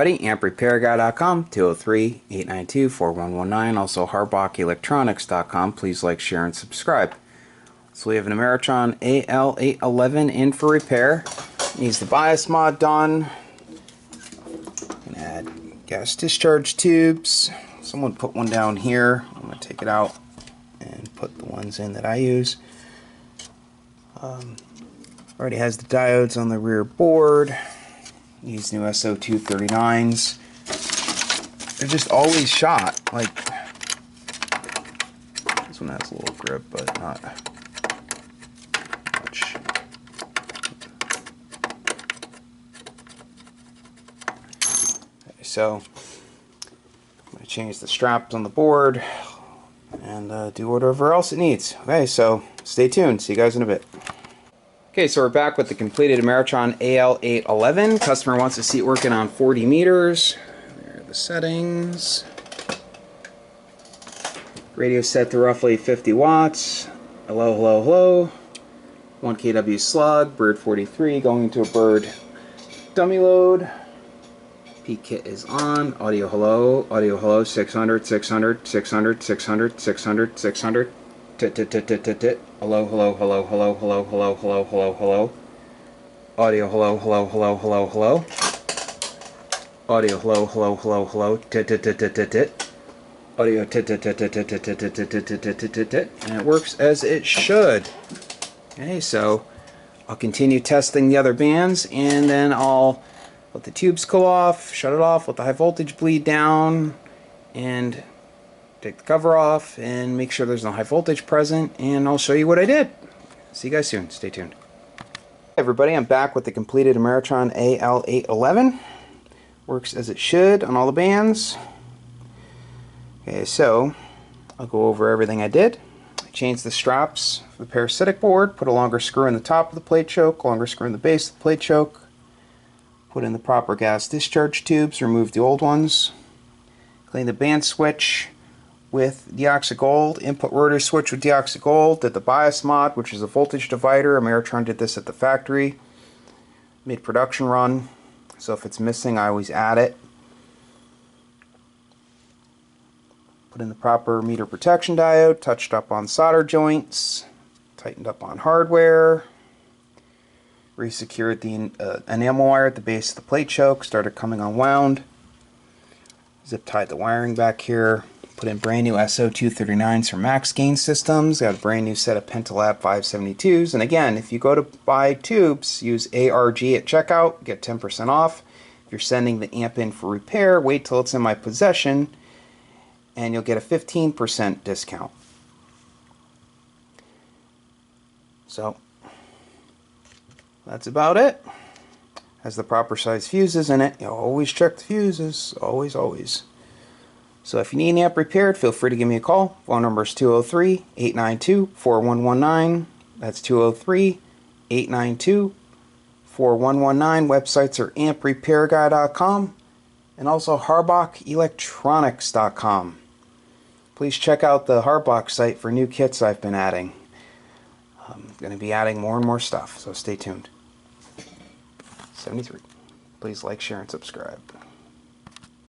AmpRepairGuy.com, 203-892-4119, also HarbachElectronics.com. Please like, share, and subscribe. So we have an Ameritron Al811 in for repair. Needs the bias mod done. Gonna add gas discharge tubes. Someone put one down here. I'm gonna take it out and put the ones in that I use. Already has the diodes on the rear board. These new so-239's. They're just always shot. Like, this one has a little grip, but not much. Okay, so I'm going to change the straps on the board and do whatever else it needs. Okay, so stay tuned. See you guys in a bit. Okay, so we're back with the completed Ameritron Al811. Customer wants to see it working on 40 meters. There are the settings. Radio set to roughly 50 watts. Hello, hello, hello. 1 kW slug, bird 43, going into a bird dummy load. P kit is on. Audio hello, 600, 600, 600, 600, 600, 600. Tit. Hello, hello, hello, hello, hello, hello, hello, hello, hello. Audio hello, hello, hello, hello, hello. Audio hello, hello, hello, hello. Tit. Audio tit. And it works as it should. Okay, so I'll continue testing the other bands, and then I'll let the tubes cool off, shut it off, let the high voltage bleed down, and take the cover off and make sure there's no high voltage present, and I'll show you what I did. See you guys soon. Stay tuned. Hey everybody, I'm back with the completed Ameritron Al811. Works as it should on all the bands. Okay, so I'll go over everything I did. I changed the straps for the parasitic board, put a longer screw in the top of the plate choke, longer screw in the base of the plate choke, put in the proper gas discharge tubes, remove the old ones, clean the band switch with deoxygold, input rotor switch with deoxygold, did the bias mod, which is a voltage divider. Ameritron did this at the factory, mid production run, so if it's missing I always add it. Put in the proper meter protection diode, touched up on solder joints, tightened up on hardware, resecured the enamel wire at the base of the plate choke, started coming unwound, zip tied the wiring back here. Put in brand new so-239's for max gain systems. Got a brand new set of Penta Labs 572's. And again, if you go to buy tubes, use ARG at checkout, get 10% off. If you're sending the amp in for repair, wait till it's in my possession, and you'll get a 15% discount. So that's about it. Has the proper size fuses in it. You'll always check the fuses. Always, always. So if you need an amp repaired, feel free to give me a call. Phone number is 203-892-4119. That's 203-892-4119. Websites are AmpRepairGuy.com and also HarbachElectronics.com. Please check out the Harbach site for new kits I've been adding. I'm going to be adding more and more stuff, so stay tuned. 73. Please like, share, and subscribe.